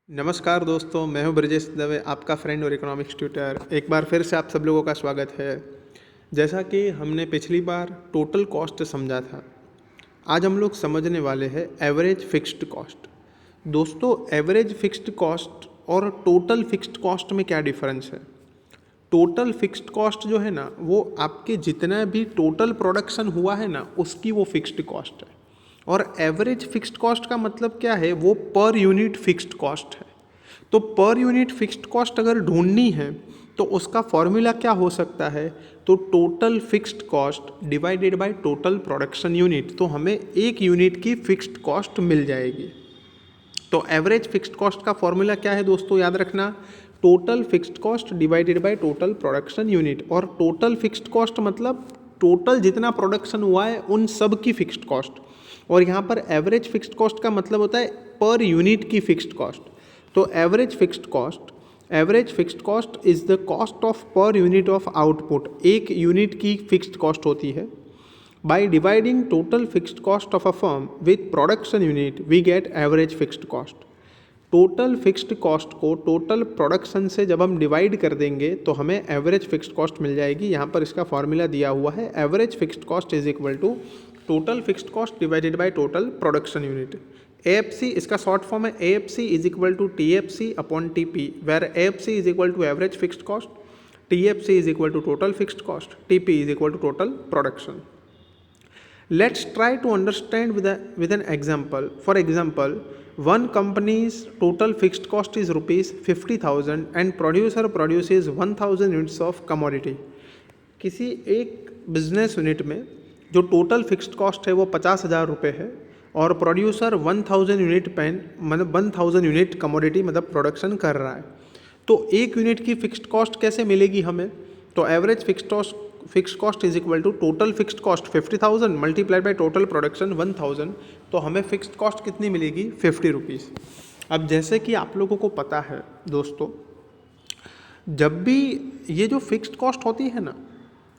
नमस्कार दोस्तों, मैं हूं ब्रजेश दवे, आपका फ्रेंड और इकोनॉमिक्स ट्यूटर। एक बार फिर से आप सब लोगों का स्वागत है। जैसा कि हमने पिछली बार टोटल कॉस्ट समझा था, आज हम लोग समझने वाले हैं एवरेज फिक्स्ड कॉस्ट। दोस्तों, एवरेज फिक्स्ड कॉस्ट और टोटल फिक्स्ड कॉस्ट में क्या डिफरेंस है? टोटल फिक्स्ड कॉस्ट जो है ना, वो आपके जितना भी टोटल प्रोडक्शन हुआ है ना, उसकी वो फिक्स्ड कॉस्ट है। और एवरेज फिक्स्ड कॉस्ट का मतलब क्या है? वो पर यूनिट फिक्स्ड कॉस्ट है। तो पर यूनिट फिक्स्ड कॉस्ट अगर ढूंढनी है तो उसका फॉर्मूला क्या हो सकता है? तो total fixed cost divided by total production unit. तो हमें एक यूनिट की फिक्स्ड कॉस्ट मिल जाएगी। तो एवरेज फिक्स्ड कॉस्ट का फॉर्मूला क्या है दोस्तों? याद रखना, total fixed cost divided by total production unit. और टोटल फिक्स्ड कॉस्ट मतलब टोटल जितना प्रोडक्शन हुआ है उन सब की फिक्स्ड कॉस्ट। और यहाँ पर एवरेज फिक्स्ड कॉस्ट का मतलब होता है पर यूनिट की फिक्स्ड कॉस्ट। तो average fixed cost is the cost of per unit of output. एक यूनिट की फिक्स्ड कॉस्ट होती है। By dividing total fixed cost of a firm with production unit we get average fixed cost. Total fixed cost को total production से जब हम divide कर देंगे तो हमें एवरेज फिक्स्ड कॉस्ट मिल जाएगी। यहाँ पर इसका फॉर्मूला दिया हुआ है, average fixed cost is equal to total fixed cost divided by total production unit. AFC इसका शॉर्ट फॉर्म है, AFC is equal to TFC upon TP, where AFC is equal to average fixed cost, TFC is equal to total fixed cost, TP is equal to total production. Let's try to understand with an example. For example, one company's total fixed cost is rupees 50,000 and producer produces 1,000 units of commodity. किसी एक business unit में जो total fixed cost है वो 50,000 रुपये है और producer 1,000 unit pen मतलब 1,000 यूनिट कमोडिटी मतलब प्रोडक्शन कर रहा है। तो एक यूनिट की फिक्स्ड कॉस्ट कैसे मिलेगी हमें? तो average fixed cost is equal to total fixed cost 50,000 multiplied by total production 1,000। तो हमें फिक्स्ड कॉस्ट कितनी मिलेगी? 50 रुपीज़। अब जैसे कि आप लोगों को पता है दोस्तों, जब भी ये जो फिक्स्ड कॉस्ट होती है ना,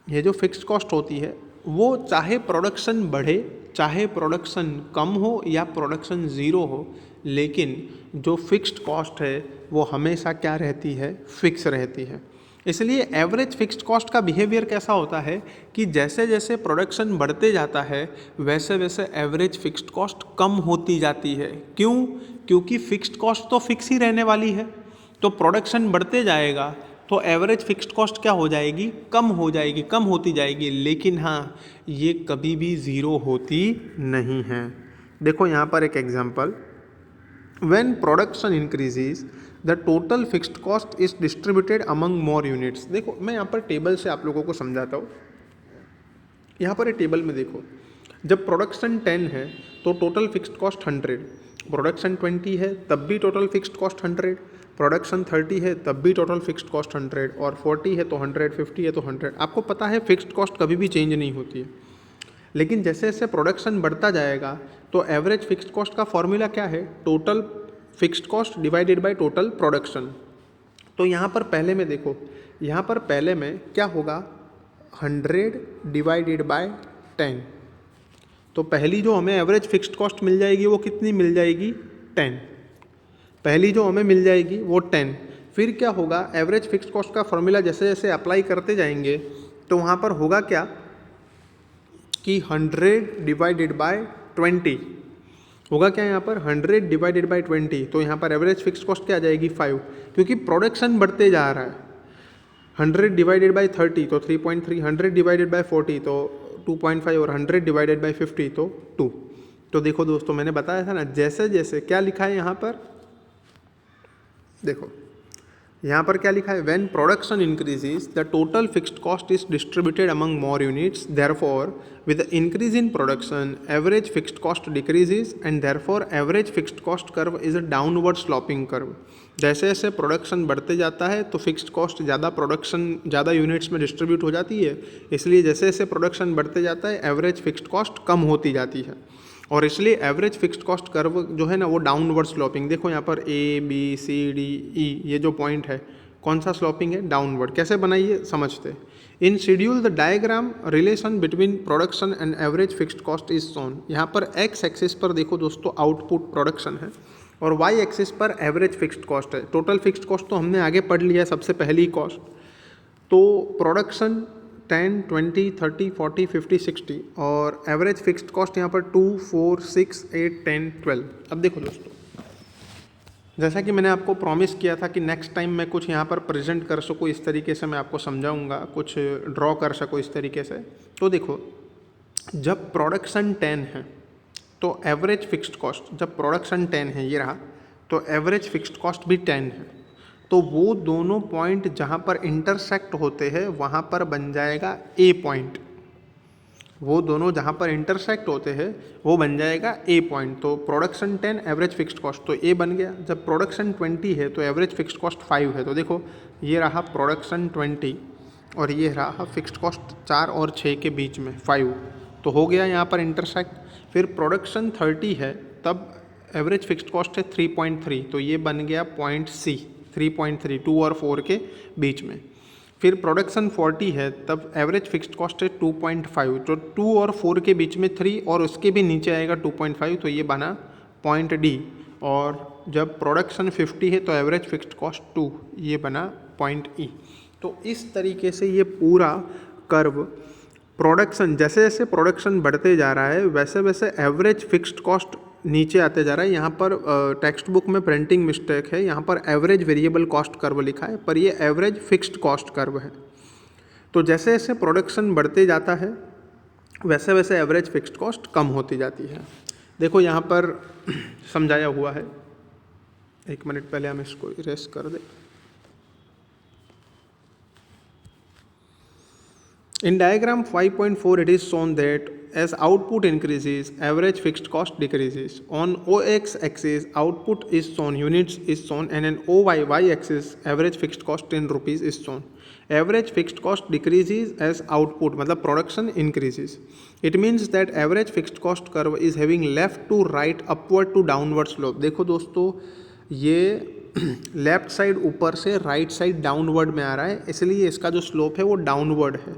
ये जो फिक्स्ड कॉस्ट होती है वो चाहे प्रोडक्शन बढ़े चाहे प्रोडक्शन कम हो या प्रोडक्शन ज़ीरो हो, लेकिन जो फिक्स्ड कॉस्ट है वो हमेशा क्या रहती है? फिक्स रहती है। इसलिए एवरेज फिक्स्ड कॉस्ट का बिहेवियर कैसा होता है कि जैसे जैसे प्रोडक्शन बढ़ते जाता है वैसे वैसे एवरेज फिक्स्ड कॉस्ट कम होती जाती है। क्यों? क्योंकि फिक्स्ड कॉस्ट तो फिक्स ही रहने वाली है। तो प्रोडक्शन बढ़ते जाएगा तो एवरेज फिक्स्ड कॉस्ट क्या हो जाएगी? कम हो जाएगी, कम होती जाएगी। लेकिन हाँ, ये कभी भी ज़ीरो होती नहीं है। देखो यहाँ पर एक example, when production increases the total fixed cost is distributed among more units. देखो मैं यहाँ पर टेबल से आप लोगों को समझाता हूँ। यहाँ पर एक टेबल में देखो, जब प्रोडक्शन 10 है तो टोटल फिक्स्ड कॉस्ट 100, प्रोडक्शन 20 है तब भी टोटल फिक्स्ड कॉस्ट 100, प्रोडक्शन 30 है तब भी टोटल फिक्स्ड कॉस्ट 100, और 40 है तो 100, 50 है तो 100। आपको पता है फिक्स्ड कॉस्ट कभी भी चेंज नहीं होती है। लेकिन जैसे जैसे प्रोडक्शन बढ़ता जाएगा तो एवरेज फिक्स्ड कॉस्ट का फॉर्मूला क्या है? Total fixed cost divided by total production. तो यहाँ पर पहले में देखो, यहाँ पर पहले में क्या होगा? 100 डिवाइडेड बाय 10। तो पहली जो हमें एवरेज फिक्स्ड कॉस्ट मिल जाएगी वो कितनी मिल जाएगी? 10। पहली जो हमें मिल जाएगी वो 10। फिर क्या होगा? एवरेज फिक्स्ड कॉस्ट का फॉर्मूला जैसे जैसे अप्लाई करते जाएंगे तो वहाँ पर होगा क्या कि 100 डिवाइडेड बाय 20 होगा। क्या यहाँ पर? 100 डिवाइडेड बाय 20। तो यहाँ पर एवरेज फिक्स्ड कॉस्ट क्या आ जाएगी? 5, क्योंकि प्रोडक्शन बढ़ते जा रहा है। 100 डिवाइडेड बाय 30 तो 3.3, 100 डिवाइडेड बाय 40 तो 2.5, और 100 डिवाइडेड बाय 50 तो 2। तो देखो दोस्तों, मैंने बताया था ना, जैसे जैसे क्या लिखा है यहाँ पर, देखो यहाँ पर क्या लिखा है? When production increases the total fixed cost is distributed among more units, therefore with increase in production average fixed cost decreases and therefore average fixed cost curve is a downward sloping curve. जैसे जैसे production बढ़ते जाता है तो fixed cost ज़्यादा units में distribute हो जाती है, इसलिए जैसे जैसे प्रोडक्शन बढ़ते जाता है एवरेज फिक्स्ड कॉस्ट कम होती जाती है। और इसलिए एवरेज फिक्स्ड कॉस्ट कर्व जो है ना वो डाउनवर्ड स्लोपिंग। देखो यहाँ पर ABCDE ये जो पॉइंट है कौन सा स्लोपिंग है? डाउनवर्ड। कैसे बनाइए समझते। इन schedule the diagram relation between production and average fixed cost is shown. यहाँ पर एक्स एक्सिस पर देखो दोस्तों आउटपुट प्रोडक्शन है और वाई एक्सिस पर एवरेज फिक्स्ड कॉस्ट है। टोटल फिक्स्ड कॉस्ट तो हमने आगे पढ़ लिया सबसे पहली कॉस्ट। तो प्रोडक्शन 10, 20, 30, 40, 50, 60 और एवरेज फिक्स्ड कॉस्ट यहाँ पर 2, 4, 6, 8, 10, 12। अब देखो दोस्तों, जैसा कि मैंने आपको प्रॉमिस किया था कि नेक्स्ट टाइम मैं कुछ यहाँ पर प्रेजेंट कर सकूँ, इस तरीके से मैं आपको समझाऊंगा, कुछ ड्रॉ कर सकूँ इस तरीके से। तो देखो, जब प्रोडक्शन 10 है तो एवरेज फिक्स्ड कॉस्ट, जब प्रोडक्शन 10 है ये रहा, तो एवरेज फिक्स्ड कॉस्ट भी 10 है। तो वो दोनों पॉइंट जहाँ पर इंटरसेक्ट होते हैं वहाँ पर बन जाएगा ए पॉइंट। वो दोनों जहाँ पर इंटरसेक्ट होते हैं वो बन जाएगा ए पॉइंट। तो प्रोडक्शन 10 एवरेज फिक्स्ड कॉस्ट तो ए बन गया। जब प्रोडक्शन 20 है तो एवरेज फिक्स्ड कॉस्ट 5 है। तो देखो, ये रहा प्रोडक्शन 20 और ये रहा फिक्स्ड कॉस्ट 4 और 6 के बीच में 5, तो हो गया यहाँ पर इंटरसेक्ट। फिर प्रोडक्शन 30 है तब एवरेज फिक्स्ड कॉस्ट है 3.3, तो ये बन गया पॉइंट सी, 3.3, 2 और 4 के बीच में। फिर प्रोडक्शन 40 है तब एवरेज फिक्स्ड कॉस्ट है 2.5, जो 2 और 4 के बीच में 3 और उसके भी नीचे आएगा 2.5, तो ये बना पॉइंट डी। और जब प्रोडक्शन 50 है तो एवरेज फिक्स्ड कॉस्ट 2, ये बना पॉइंट ई। तो इस तरीके से ये पूरा कर्व प्रोडक्शन, जैसे जैसे प्रोडक्शन बढ़ते जा रहा है वैसे वैसे एवरेज फिक्स्ड कॉस्ट नीचे आते जा रहा है। यहाँ पर टेक्स्ट बुक में प्रिंटिंग मिस्टेक है, यहाँ पर एवरेज वेरिएबल कॉस्ट कर्व लिखा है पर ये एवरेज फिक्स्ड कॉस्ट कर्व है। तो जैसे जैसे प्रोडक्शन बढ़ते जाता है वैसे वैसे एवरेज फिक्स्ड कॉस्ट कम होती जाती है। देखो यहाँ पर समझाया हुआ है, एक मिनट पहले हम इसको इरेज कर दें। In diagram 5.4 it is shown that as output increases, average fixed cost decreases. On OX axis, output is shown, units is shown, and an OY axis, average fixed cost in rupees is shown. Average fixed cost decreases as output, मतलब production increases. It means that average fixed cost curve is having left to right, upward to downward slope. देखो दोस्तों, ये left side ऊपर से right side downward में आ रहा है, इसलिए इसका जो स्लोप है वो डाउनवर्ड है।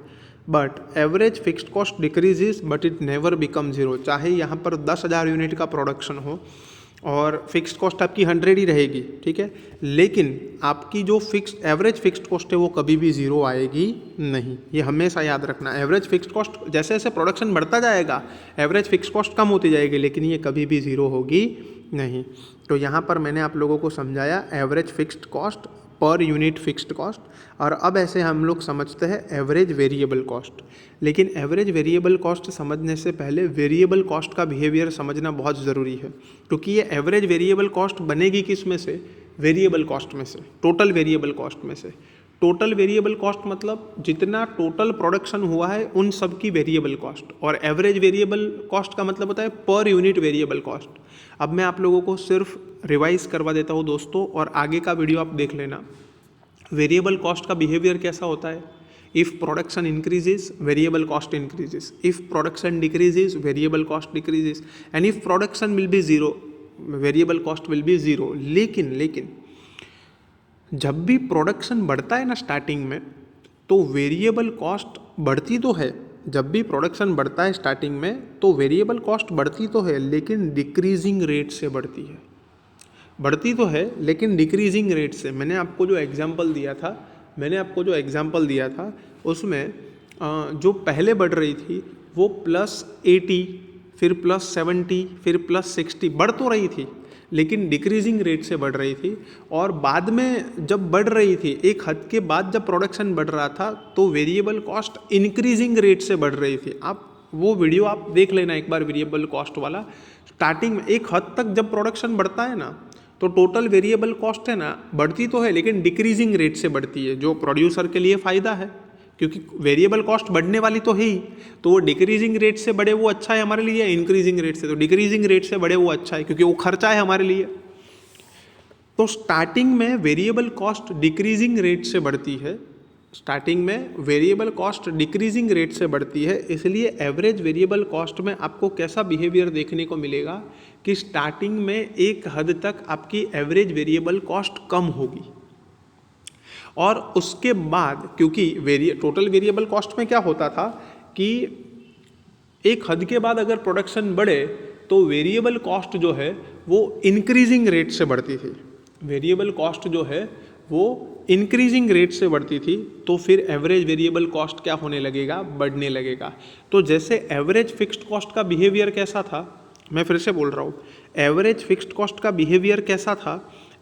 But average fixed cost decreases but it never become zero. चाहे यहाँ पर 10,000 यूनिट का प्रोडक्शन हो और फिक्स्ड कॉस्ट आपकी 100 ही रहेगी, ठीक है, लेकिन आपकी जो फिक्स्ड एवरेज फिक्स्ड कॉस्ट है वो कभी भी जीरो आएगी नहीं। ये हमेशा याद रखना। एवरेज फिक्स्ड कॉस्ट जैसे जैसे प्रोडक्शन बढ़ता जाएगा एवरेज फिक्स्ड कॉस्ट कम होती जाएगी, लेकिन ये कभी भी जीरो होगी नहीं। तो यहाँ पर मैंने आप लोगों को समझाया average fixed cost per unit fixed cost. और अब ऐसे हम लोग समझते हैं एवरेज वेरिएबल कॉस्ट। लेकिन एवरेज वेरिएबल कॉस्ट समझने से पहले वेरिएबल कॉस्ट का बिहेवियर समझना बहुत ज़रूरी है, क्योंकि ये एवरेज वेरिएबल कॉस्ट बनेगी किस में से? वेरिएबल कॉस्ट में से, टोटल वेरिएबल कॉस्ट में से। टोटल वेरिएबल कॉस्ट मतलब जितना टोटल प्रोडक्शन हुआ है उन सब की वेरिएबल कॉस्ट, और एवरेज वेरिएबल कॉस्ट का मतलब होता है पर यूनिट वेरिएबल कॉस्ट। अब मैं आप लोगों को सिर्फ रिवाइज करवा देता हूँ दोस्तों, और आगे का वीडियो आप देख लेना। वेरिएबल कॉस्ट का बिहेवियर कैसा होता है? If production increases variable cost increases, if production decreases variable cost decreases, and if production will be zero variable cost will be zero. लेकिन जब भी प्रोडक्शन बढ़ता है ना स्टार्टिंग में, तो वेरिएबल कॉस्ट बढ़ती तो है। जब भी प्रोडक्शन बढ़ता है स्टार्टिंग में तो वेरिएबल कॉस्ट बढ़ती तो है, लेकिन डिक्रीजिंग रेट से बढ़ती है। बढ़ती तो है लेकिन डिक्रीजिंग रेट से। मैंने आपको जो एग्जांपल दिया था उसमें जो पहले बढ़ रही थी वो +80, फिर +70, फिर +60 बढ़ तो रही थी, लेकिन डिक्रीजिंग रेट से बढ़ रही थी। और बाद में जब बढ़ रही थी, एक हद के बाद जब प्रोडक्शन बढ़ रहा था, तो वेरिएबल कॉस्ट इंक्रीजिंग रेट से बढ़ रही थी। आप वो वीडियो आप देख लेना एक बार, वेरिएबल कॉस्ट वाला। स्टार्टिंग में एक हद तक जब प्रोडक्शन बढ़ता है ना, तो टोटल वेरिएबल कॉस्ट है ना बढ़ती तो है लेकिन डिक्रीजिंग रेट से बढ़ती है, जो प्रोड्यूसर के लिए फ़ायदा है, क्योंकि वेरिएबल कॉस्ट बढ़ने वाली तो है ही। तो वो डिक्रीजिंग रेट से बढ़े वो अच्छा है हमारे लिए, इंक्रीजिंग रेट से, तो डिक्रीजिंग रेट से बढ़े वो अच्छा है क्योंकि वो खर्चा है हमारे लिए। तो स्टार्टिंग में वेरिएबल कॉस्ट डिक्रीजिंग रेट से बढ़ती है, स्टार्टिंग में वेरिएबल कॉस्ट डिक्रीजिंग रेट से बढ़ती है। इसलिए एवरेज वेरिएबल कॉस्ट में आपको कैसा बिहेवियर देखने को मिलेगा कि स्टार्टिंग में एक हद तक आपकी एवरेज वेरिएबल कॉस्ट कम होगी, और उसके बाद क्योंकि टोटल वेरिएबल कॉस्ट में क्या होता था कि एक हद के बाद अगर प्रोडक्शन बढ़े तो वेरिएबल कॉस्ट जो है वो इंक्रीजिंग रेट से बढ़ती थी। वेरिएबल कॉस्ट जो है वो इंक्रीजिंग रेट से बढ़ती थी, तो फिर एवरेज वेरिएबल कॉस्ट क्या होने लगेगा, बढ़ने लगेगा। तो जैसे एवरेज फिक्स्ड कॉस्ट का बिहेवियर कैसा था, मैं फिर से बोल रहा हूँ, एवरेज फिक्स्ड कॉस्ट का बिहेवियर कैसा था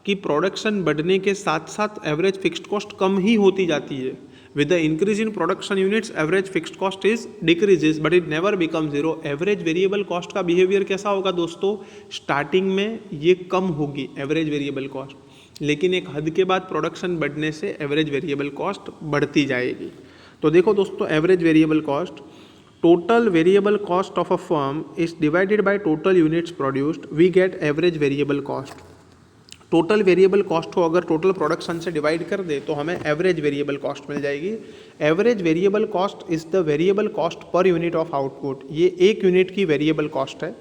कि प्रोडक्शन बढ़ने के साथ साथ एवरेज फिक्स्ड कॉस्ट कम ही होती जाती है। With the increase in production units average fixed cost is decreases but it never become zero. Average variable cost का बिहेवियर कैसा होगा दोस्तों, स्टार्टिंग में ये कम होगी एवरेज वेरिएबल कॉस्ट, लेकिन एक हद के बाद प्रोडक्शन बढ़ने से एवरेज वेरिएबल कॉस्ट बढ़ती जाएगी। तो देखो दोस्तों, average variable cost, total variable cost of a firm is divided by total units produced, we get average variable cost. Total variable cost को अगर टोटल प्रोडक्शन से डिवाइड कर दे तो हमें एवरेज वेरिएबल कॉस्ट मिल जाएगी। Average variable cost is the variable cost per unit of output, ये एक unit की वेरिएबल कॉस्ट है।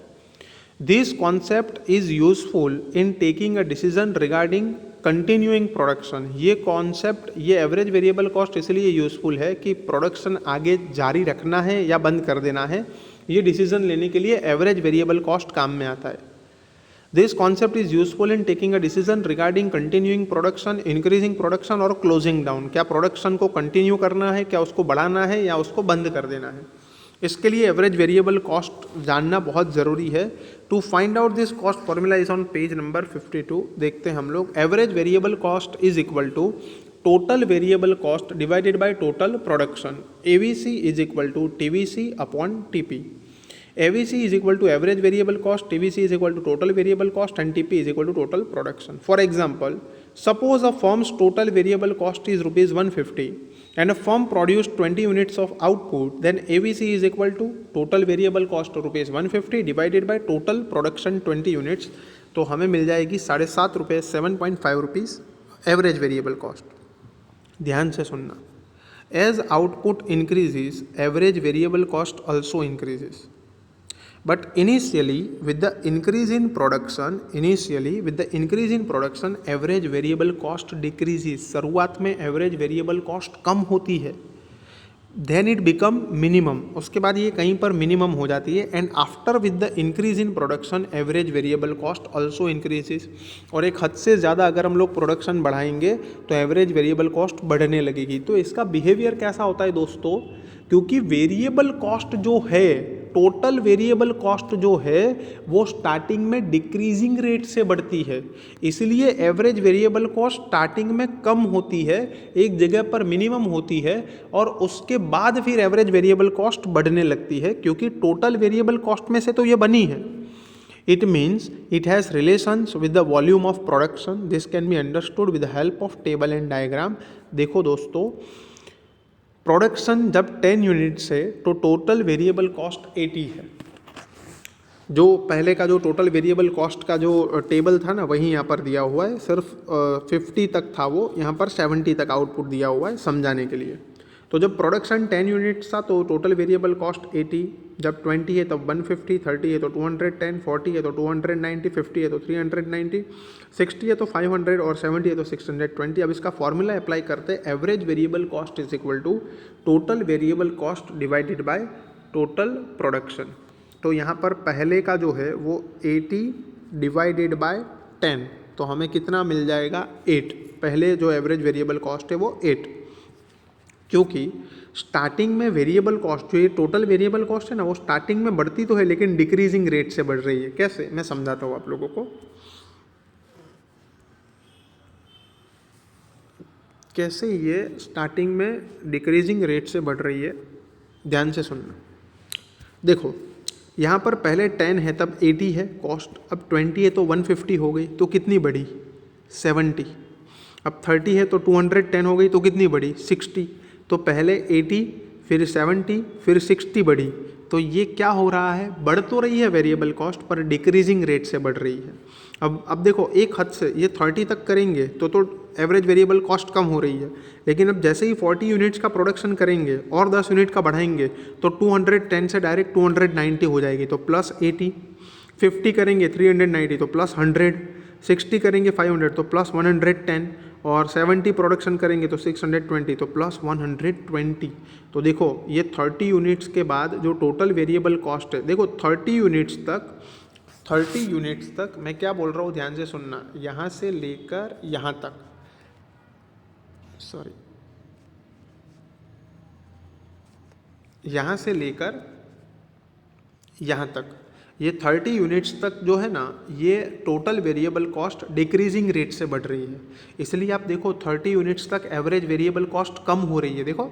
This concept is useful in taking a decision regarding continuing production. ये कॉन्सेप्ट, ये एवरेज वेरिएबल कॉस्ट इसलिए useful है कि प्रोडक्शन आगे जारी रखना है या बंद कर देना है, ये डिसीजन लेने के लिए एवरेज वेरिएबल कॉस्ट काम में आता है। This concept is useful in taking a decision regarding continuing production, increasing production और क्लोजिंग डाउन। क्या प्रोडक्शन को कंटिन्यू करना है, क्या उसको बढ़ाना है या उसको बंद कर देना है, इसके लिए एवरेज वेरिएबल कॉस्ट जानना बहुत ज़रूरी है। To find out this cost formula is on page number 52। देखते हैं हम लोग। Average variable cost is equal to total variable cost divided by total production. AVC is equal to TVC upon TP. AVC is equal to average variable cost, TVC is equal to total variable cost and TP is equal to total production. For example, suppose a firm's total variable cost is rupees 150 and a firm produced 20 units of output, then AVC is equal to total variable cost rupees 150 divided by total production 20 units. तो हमें मिल जाएगी 7.5 रुपये, 7.5 rupees average variable cost. ध्यान से सुनना, as output increases average variable cost also increases. But initially with the increase in production average variable cost decreases। शुरुआत में average variable cost कम होती है, then it become minimum, उसके बाद ये कहीं पर minimum हो जाती है। and after with the increase in production average variable cost also increases। और एक हद से ज़्यादा अगर हम लोग प्रोडक्शन बढ़ाएंगे तो एवरेज वेरिएबल कॉस्ट बढ़ने लगेगी। तो इसका बिहेवियर कैसा होता है दोस्तों, क्योंकि वेरिएबल कॉस्ट जो है, टोटल वेरिएबल कॉस्ट जो है वो स्टार्टिंग में डिक्रीजिंग रेट से बढ़ती है, इसलिए एवरेज वेरिएबल कॉस्ट स्टार्टिंग में कम होती है, एक जगह पर मिनिमम होती है और उसके बाद फिर एवरेज वेरिएबल कॉस्ट बढ़ने लगती है, क्योंकि टोटल वेरिएबल कॉस्ट में से तो ये बनी है। It means it has relations with the volume of production. This can be understood with the help of table and diagram। देखो दोस्तों, प्रोडक्शन जब 10 यूनिट्स है तो टोटल वेरिएबल कॉस्ट 80 है। जो पहले का जो टोटल वेरिएबल कॉस्ट का जो टेबल था ना, वही यहाँ पर दिया हुआ है, सिर्फ 50 तक था वो, यहाँ पर 70 तक आउटपुट दिया हुआ है समझाने के लिए। तो जब प्रोडक्शन 10 यूनिट्स था तो टोटल वेरिएबल कॉस्ट 80, जब 20 है तब 150, 30 है तो 210, 40 है तो 290, 50 है तो 390, 60 है तो 500 और 70 है तो 620। अब इसका फॉर्मूला अप्लाई करते हैं, average variable cost is equal to total variable cost divided by total production. तो यहाँ पर पहले का जो है वो 80 डिवाइडेड बाय 10, तो हमें कितना मिल जाएगा, 8। पहले जो एवरेज वेरिएबल कॉस्ट है वो 8, क्योंकि स्टार्टिंग में वेरिएबल कॉस्ट जो ये टोटल वेरिएबल कॉस्ट है ना, वो स्टार्टिंग में बढ़ती तो है लेकिन डिक्रीजिंग रेट से बढ़ रही है। कैसे, मैं समझाता हूँ आप लोगों को। कैसे ये स्टार्टिंग में डिक्रीजिंग रेट से बढ़ रही है, ध्यान से सुनना। देखो यहाँ पर पहले 10 है तब 80 है कॉस्ट, अब 20 है तो 150 हो गई, तो कितनी बढ़ी, 70। अब 30 है तो 210 हो गई, तो कितनी बढ़ी, 60। तो पहले 80 फिर 70 फिर 60 बढ़ी। तो ये क्या हो रहा है, बढ़ तो रही है variable cost per decreasing rate से बढ़ रही है। अब देखो, एक हद से ये 30 तक करेंगे तो एवरेज वेरिएबल कॉस्ट कम हो रही है, लेकिन अब जैसे ही 40 यूनिट्स का प्रोडक्शन करेंगे और 10 यूनिट का बढ़ाएंगे तो 210 से डायरेक्ट 290 हो जाएगी, तो प्लस 80। 50 करेंगे 390 तो प्लस 100, 60 करेंगे 500 तो प्लस 110 और 70 प्रोडक्शन करेंगे तो 620 तो प्लस 120। तो देखो ये 30 यूनिट्स के बाद जो टोटल वेरिएबल कॉस्ट है, देखो 30 यूनिट्स तक 30 यूनिट्स तक, मैं क्या बोल रहा हूँ ध्यान से सुनना, यहाँ से लेकर यहाँ तक, सॉरी, यहाँ से लेकर यहाँ तक, ये 30 यूनिट्स तक जो है ना, ये total variable cost decreasing rate से बढ़ रही है। इसलिए आप देखो 30 यूनिट्स तक एवरेज वेरिएबल कॉस्ट कम हो रही है। देखो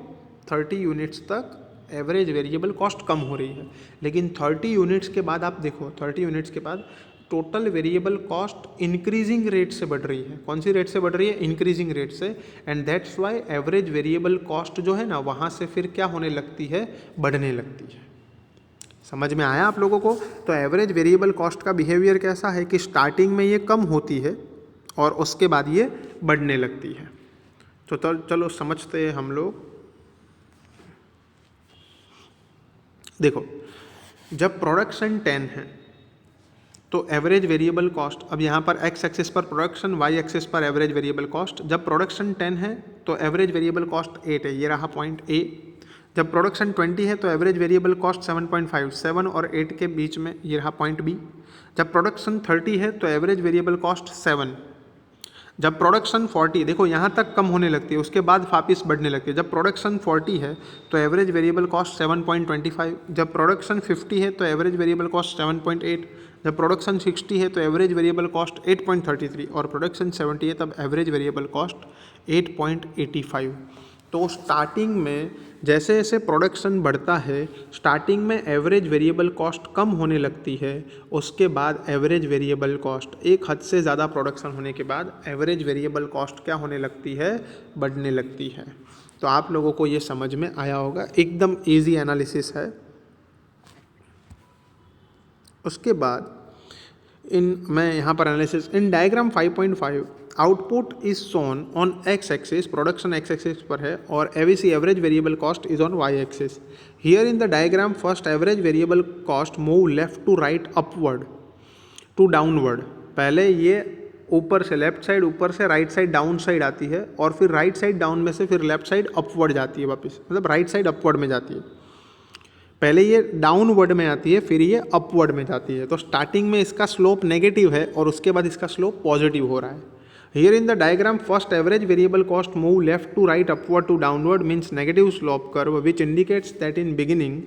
30 यूनिट्स तक एवरेज वेरिएबल कॉस्ट कम हो रही है, लेकिन 30 यूनिट्स के बाद आप देखो 30 यूनिट्स के बाद total variable cost increasing rate से बढ़ रही है। कौन सी रेट से बढ़ रही है? इंक्रीजिंग रेट से। And that's why average variable cost जो है ना, वहाँ से फिर क्या होने लगती है? बढ़ने लगती है। समझ में आया आप लोगों को? तो एवरेज वेरिएबल कॉस्ट का बिहेवियर कैसा है कि स्टार्टिंग में ये कम होती है और उसके बाद ये बढ़ने लगती है। तो चलो समझते हैं हम लोग। देखो, जब प्रोडक्शन 10 है तो एवरेज वेरिएबल कॉस्ट, अब यहाँ पर एक्स एक्सिस पर प्रोडक्शन, वाई एक्सिस पर एवरेज वेरिएबल कॉस्ट। जब प्रोडक्शन 10 है तो एवरेज वेरिएबल कॉस्ट 8 है, ये रहा पॉइंट ए। जब प्रोडक्शन 20 है तो एवरेज वेरिएबल कॉस्ट 7.5, 7 और 8 के बीच में, ये रहा पॉइंट बी। जब प्रोडक्शन 30 है तो एवरेज वेरिएबल कॉस्ट 7। जब प्रोडक्शन 40, देखो यहाँ तक कम होने लगती है, उसके बाद वापिस बढ़ने लगती है। जब प्रोडक्शन 40 है तो एवरेज वेरिएबल कॉस्ट 7.25। जब प्रोडक्शन 50 है तो एवरेज वेरिएबल कॉस्ट 7.8। जब प्रोडक्शन 60 है तो एवरेज वेरिएबल कॉस्ट 8.33 और प्रोडक्शन 70 है तब एवरेज वेरिएबल कॉस्ट 8.85। तो स्टार्टिंग में जैसे जैसे प्रोडक्शन बढ़ता है, स्टार्टिंग में एवरेज वेरिएबल कॉस्ट कम होने लगती है, उसके बाद एवरेज वेरिएबल कॉस्ट, एक हद से ज़्यादा प्रोडक्शन होने के बाद एवरेज वेरिएबल कॉस्ट क्या होने लगती है? बढ़ने लगती है। तो आप लोगों को ये समझ में आया होगा, एकदम इजी एनालिसिस है। उसके बाद मैं यहाँ पर analysis in diagram 5.5 output is shown on X axis, production X axis पर है, और AVC average variable cost is on Y axis. Here in the diagram first average variable cost move left to right upward to downward. पहले ये ऊपर से left side, ऊपर से right side down side आती है, और फिर राइट साइड डाउन में से फिर लेफ्ट साइड अपवर्ड जाती है वापस, मतलब राइट साइड अपवर्ड में जाती है। पहले ये डाउनवर्ड में आती है, फिर ये अपवर्ड में जाती है। तो स्टार्टिंग में इसका स्लोप नेगेटिव है और उसके बाद इसका स्लोप पॉजिटिव हो रहा है। Here in the diagram first average variable cost move left to right upward to downward means negative slope curve which indicates that in beginning,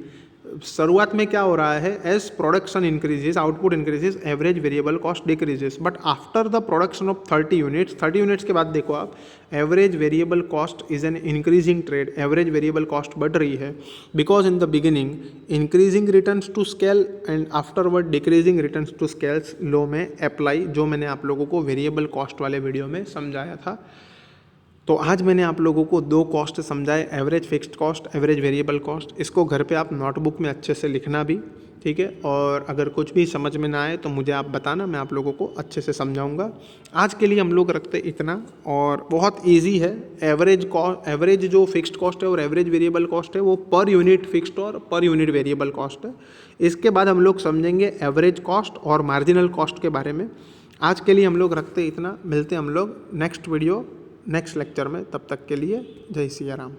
शुरुआत में क्या हो रहा है? As production increases, output increases, average variable cost decreases. But after the production of 30 units, 30 units के बाद देखो आप, average variable cost is an increasing trend, average variable cost बढ़ रही है, because in the beginning increasing returns to scale and afterward decreasing returns to scales लो में apply, जो मैंने आप लोगों को वेरिएबल कॉस्ट वाले वीडियो में समझाया था। तो आज मैंने आप लोगों को दो कॉस्ट समझाए, average fixed cost, average variable cost. इसको घर पे आप नोटबुक में अच्छे से लिखना भी, ठीक है। और अगर कुछ भी समझ में ना आए तो मुझे आप बताना, मैं आप लोगों को अच्छे से समझाऊंगा। आज के लिए हम लोग रखते इतना, और बहुत इजी है। एवरेज जो फिक्स्ड कॉस्ट है और एवरेज वेरिएबल कॉस्ट है वो पर यूनिट फिक्स्ड और पर यूनिट वेरिएबल कॉस्ट है। इसके बाद हम लोग समझेंगे एवरेज कॉस्ट और मार्जिनल कॉस्ट के बारे में। आज के लिए हम लोग रखते इतना, मिलते हम लोग नेक्स्ट वीडियो नेक्स्ट लेक्चर में। तब तक के लिए जय सिया राम।